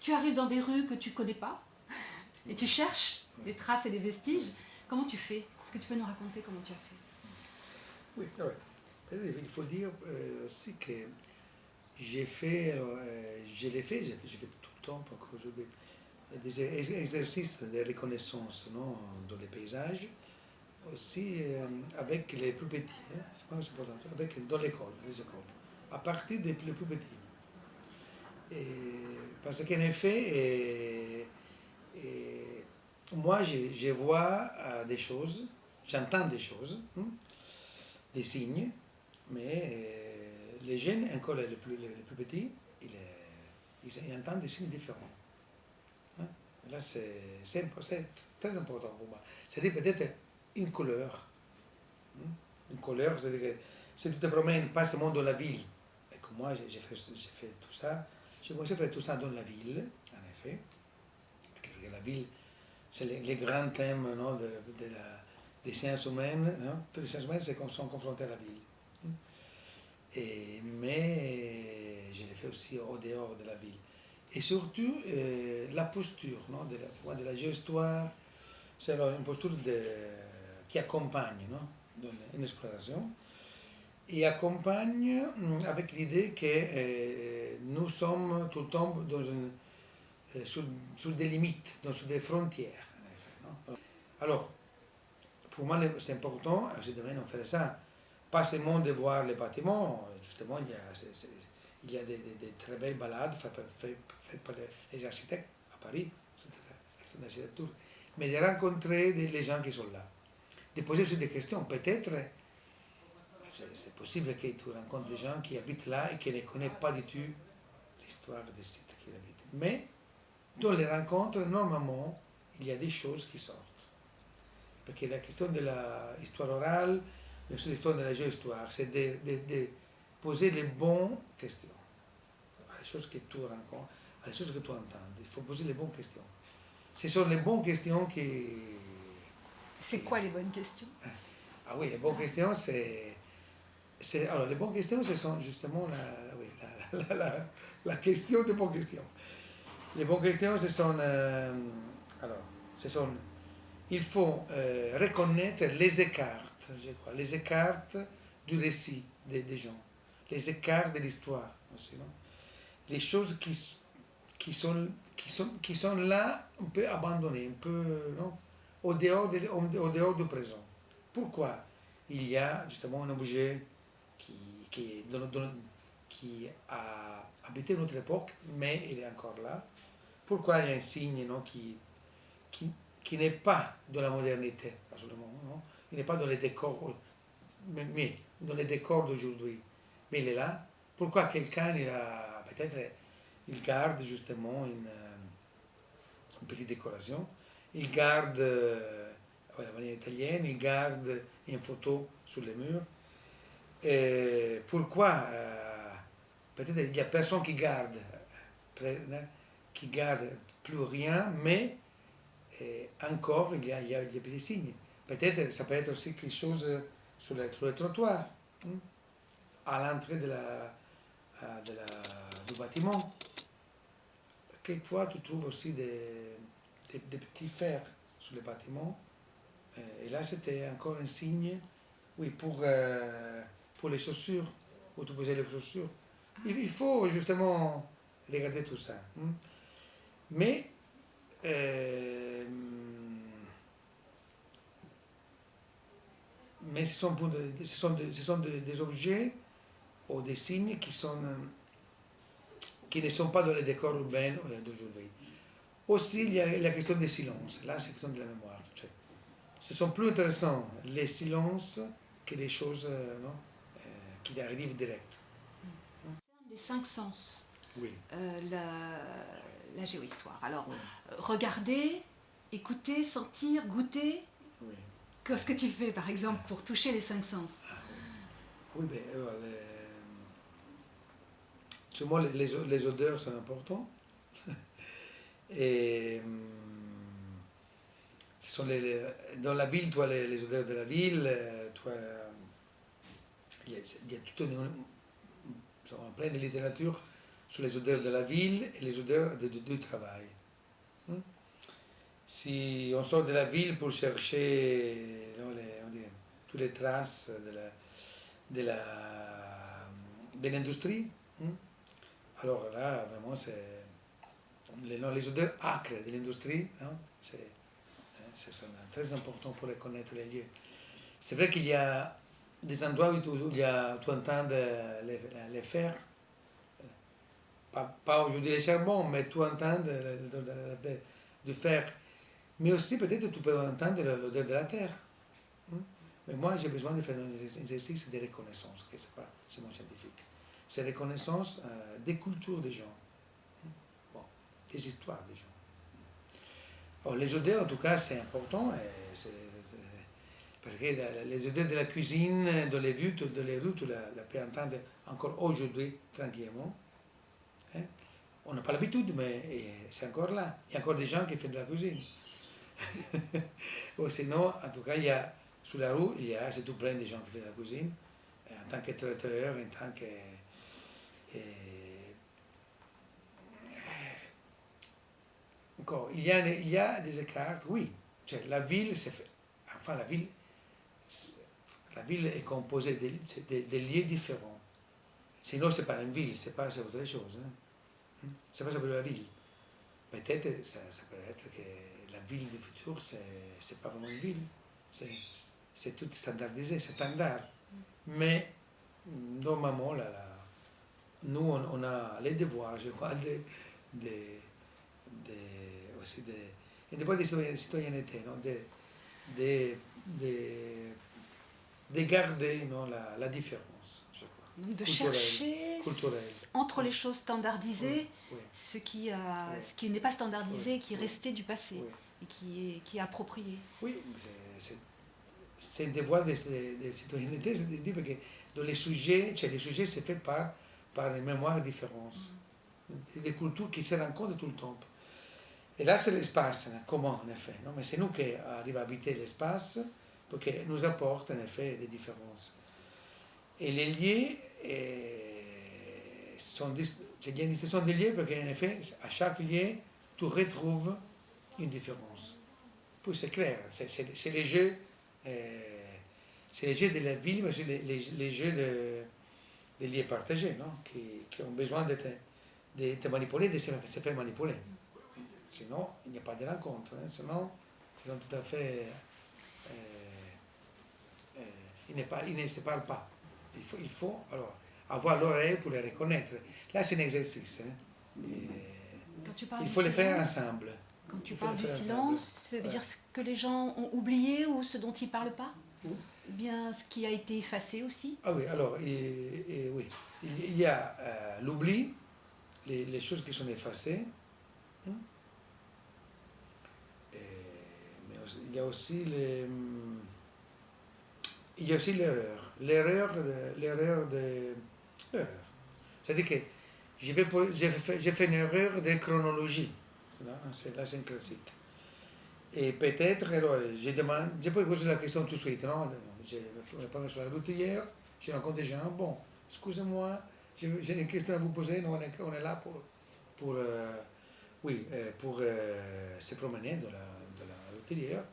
tu arrives dans des rues que tu ne connais pas et tu cherches les traces et les vestiges. Comment tu fais? Est-ce que tu peux nous raconter comment tu as fait? Oui, ouais. Il faut dire aussi que j'ai fait, je l'ai fait, j'ai fait tout le temps, pas qu'aujourd'hui, des exercices de reconnaissance, non, dans les paysages, aussi avec les plus petits, hein, c'est pas important, avec, dans l'école, les écoles, à partir des plus petits. Et, parce qu'en effet, moi je vois des choses, j'entends des choses, hein, des signes, mais les jeunes, encore les plus petits, ils entendent des signes différents. Hein. Là, c'est très important pour moi. C'est-à-dire peut-être une couleur. Hein. Une couleur, c'est-à-dire que si tu te promènes pas seulement dans la ville, et comme moi j'ai fait tout ça, j'ai commencé à faire tout ça dans la ville, en effet, parce que la ville, c'est les grands thèmes, non, des sciences humaines. Non. Toutes les sciences humaines sont confrontées à la ville. Mais je l'ai fait aussi au dehors de la ville. Et surtout, la posture, non, de la géohistoire, c'est une posture qui accompagne, non, dans une exploration, et accompagne avec l'idée que nous sommes tout le temps sur des limites, sur des frontières. En effet, non. Alors, pour moi, c'est important, à ce domaine, on fait ça. Pas seulement de voir les bâtiments, justement, il y a des très belles balades faites par les architectes à Paris, c'est une architecture, mais de rencontrer les gens qui sont là, de poser aussi des questions. Peut-être, c'est possible que tu rencontres des gens qui habitent là et qui ne connaissent pas du tout l'histoire des sites qu'ils habitent. Mais dans les rencontres, normalement, il y a des choses qui sortent. Parce que la question de l'histoire orale, mais aussi l'histoire de la géohistoire, c'est de poser les bonnes questions à les choses que tu rencontres, à les choses que tu entends. Il faut poser les bonnes questions. Ce sont les bonnes questions qui... C'est quoi les bonnes questions? Ah oui, les bonnes questions, alors, les bonnes questions, ce sont justement la question des bonnes questions. Les bonnes questions, ce sont... alors, ce sont... Il faut reconnaître les écarts, je crois, les écarts du récit des gens, les écarts de l'histoire aussi, non? Les choses qui sont là, un peu abandonnées, un peu, non? Au dehors du présent. Pourquoi il y a justement un objet qui a habité notre époque, mais il est encore là? Pourquoi il y a un signe, non, qui n'est pas dans la modernité, absolument, non? Il n'est pas dans les décors, mais dans les décors d'aujourd'hui. Mais il est là. Pourquoi quelqu'un, peut-être, il garde justement une petite décoration, il garde, la manière italienne, il garde une photo sur les murs. Et pourquoi peut-être il n'y a personne qui garde plus rien, mais encore il y a des petits signes. Peut-être ça peut être aussi quelque chose sur le trottoir, hein, à l'entrée du bâtiment. Quelquefois tu trouves aussi des petits fers sur le bâtiment. Et là c'était encore un signe, oui, pour les chaussures, où tu posais les chaussures. Il faut justement regarder tout ça. Hein. Mais mais ce sont des objets ou des signes qui ne sont pas dans les décors urbains d'aujourd'hui. Aussi, il y a la question des silences. Là, c'est la question de la mémoire. Cioè, ce sont plus intéressants les silences que les choses non, qui arrivent direct. Les cinq sens. Oui. La géohistoire. Alors, regarder, écouter, sentir, goûter. Oui. Qu'est-ce que tu fais, par exemple, pour toucher les cinq sens? Oui, ben, souvent les odeurs sont importantes. Et ce sont dans la ville, toi, les odeurs de la ville, toi, il y a tout en plein de littérature sur les odeurs de la ville et les odeurs du travail. Hmm. Si on sort de la ville pour chercher toutes les traces de l'industrie, alors là, vraiment, c'est les odeurs acres de l'industrie, hein, c'est très important pour reconnaître les lieux. C'est vrai qu'il y a des endroits où tu entends les fers, pas aujourd'hui les charbons, mais tu entends du fer. Mais aussi peut-être tu peux entendre l'odeur de la terre. Mais moi j'ai besoin de faire un exercice de reconnaissance, que c'est mon scientifique. C'est reconnaissance des cultures des gens, bon, des histoires des gens. Alors, les odeurs en tout cas c'est important, parce que les odeurs de la cuisine, de les rues, tu la peux entendre encore aujourd'hui tranquillement. Hein? On n'a pas l'habitude, mais c'est encore là. Il y a encore des gens qui font de la cuisine. Ou sinon, en tout cas, il y a, sur la rue, c'est tout plein de gens qui font de la cuisine, en tant que traiteur, en tant que... encore, il y a des écarts, oui. La ville, enfin, la ville est composée de lieux différents. Sinon, c'est pas une ville, c'est autre chose. Hein. C'est pas la ville. Peut-être, ça peut être que la ville du futur, c'est pas vraiment une ville. C'est tout standardisé, c'est standard. Mais, normalement, nous, on a les devoirs, je crois, aussi des devoirs de citoyenneté, non? De garder, non, la différence, je crois. Donc de chercher entre les choses standardisées ce qui n'est pas standardisé, qui est resté du passé et qui est approprié. Oui, c'est un devoir de citoyenneté, c'est-à-dire que dans les sujets c'est fait par une mémoire différente, des cultures qui se rencontrent tout le temps. Et là, c'est l'espace, comment en effet, non? Mais c'est nous qui arrivons à habiter l'espace pour qu'il nous apporte en effet des différences. Et les lieux c'est bien une distinction des lieux parce qu'en effet, à chaque lieu, tu retrouves une différence. Puis c'est clair, c'est les jeux de la ville, mais c'est les jeux des lieux partagés, non? Qui ont besoin d'être manipulés, de se faire manipuler. Sinon, il n'y a pas de rencontre. Hein. Sinon, ils sont tout à fait... ils ne se parlent pas. Il faut alors, avoir l'oreille pour les reconnaître. Là, c'est un exercice. Hein. Il faut le faire ensemble. Quand tu parles du silence, ça veut dire ce que les gens ont oublié ou ce dont ils ne parlent pas? Ou bien ce qui a été effacé aussi? Ah oui, alors, oui. Il y a l'oubli, les choses qui sont effacées. Mais il y a aussi l'erreur. L'erreur. C'est-à-dire que j'ai fait une erreur de chronologie. Là, c'est un classique. Et peut-être, alors, je peux poser la question tout de suite, non? J'ai parlé sur la route hier, j'ai rencontré des gens, bon, excusez-moi, j'ai une question à vous poser, non, on est là pour se promener dans la route hier.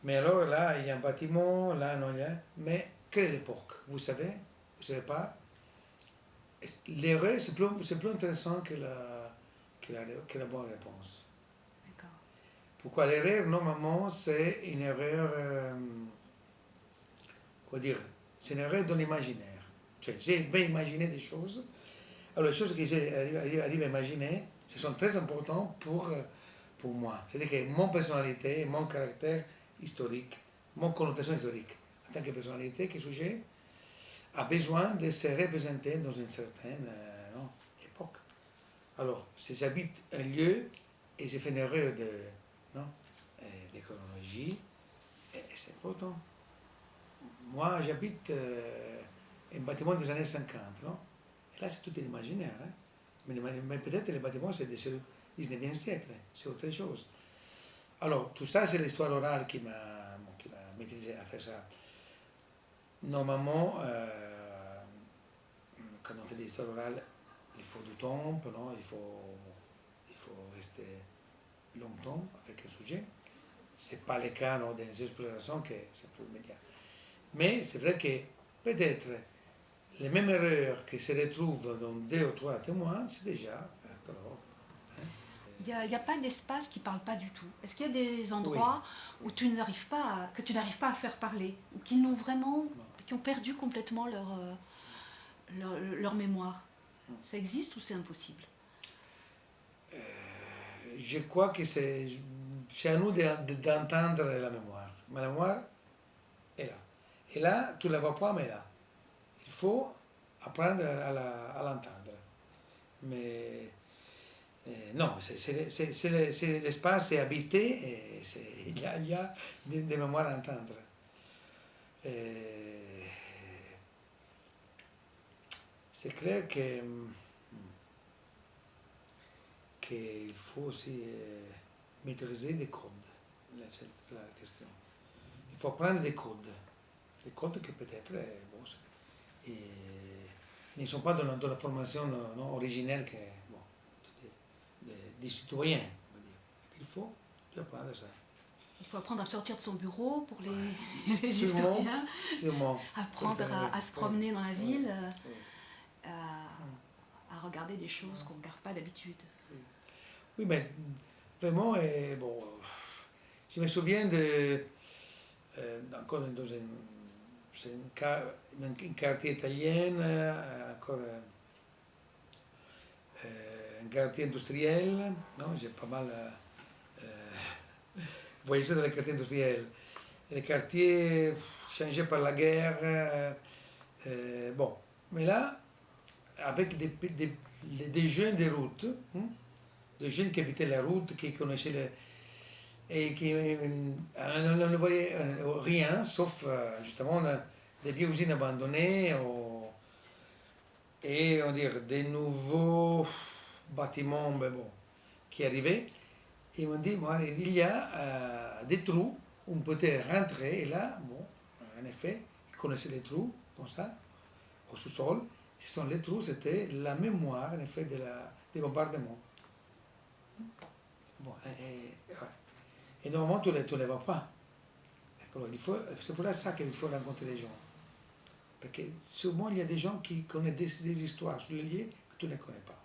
Mais alors là, il y a un bâtiment, là, non, il y a... Mais quelle est l'époque? Vous savez pas? L'erreur, c'est plus intéressant que la bonne réponse. D'accord. Pourquoi l'erreur, normalement, c'est une erreur... c'est une erreur dans l'imaginaire. Je vais imaginer des choses. Alors, les choses que j'arrive à imaginer, ce sont très importantes pour moi. C'est-à-dire que mon personnalité, mon caractère historique, mon connotation historique, en tant que personnalité, que sujet, a besoin de se représenter dans une certaine époque. Alors, si j'habite un lieu et je fais une erreur de chronologie, c'est important. Moi, j'habite un bâtiment des années 50, non? Et là, c'est tout un imaginaire. Hein? Mais peut-être les bâtiments, c'est du 19e siècle, c'est autre chose. Alors, tout ça, c'est l'histoire orale qui m'a maîtrisé à faire ça. Normalement, quand on fait de l'histoire orale, il faut du temps, non? Il faut rester longtemps avec un sujet. Ce n'est pas le cas dans des explorations que c'est plus immédiat. Mais c'est vrai que peut-être les mêmes erreurs qui se retrouvent dans 2 ou 3 témoins, c'est déjà alors, Il n'y a pas d'espace qui ne parle pas du tout. Est-ce qu'il y a des endroits où que tu n'arrives pas à faire parler, ou qui ont perdu complètement leur mémoire? Ça existe ou c'est impossible? Je crois que c'est à nous d'entendre la mémoire. Ma mémoire est là. Et là, tu ne la vois pas, mais là. Il faut apprendre à l'entendre. Mais non, l'espace est habité et il y a des mémoires à entendre. C'est clair qu'il faut aussi maîtriser des codes. C'est la question. Il faut apprendre des codes. Des codes qui peut-être ne sont pas dans la formation non originelle que, des citoyens. On va dire. Il faut apprendre ça. Il faut apprendre à sortir de son bureau pour les historiens, apprendre à se promener dans la ville, à regarder des choses qu'on ne regarde pas d'habitude. Oui, mais vraiment, bon, je me souviens encore dans un quartier italien, encore un quartier industriel, non? J'ai pas mal voyagé dans les quartiers industriels. Les quartiers changés par la guerre, bon, mais là, avec des jeunes de route, des jeunes qui habitaient la route, qui connaissaient et qui ne voyaient rien, sauf justement des vieilles usines abandonnées et on dire, des nouveaux bâtiments qui arrivaient. Et ils m'ont dit, bon, il y a des trous où on peut rentrer, et là, bon, en effet, ils connaissaient les trous, comme ça, au sous-sol. Ce sont les trous, c'était la mémoire, en effet, des bombardements. Bon, et normalement, tu ne les vois pas. C'est pour ça qu'il faut rencontrer les gens. Parce que souvent, il y a des gens qui connaissent des histoires sur les lieux que tu ne connais pas.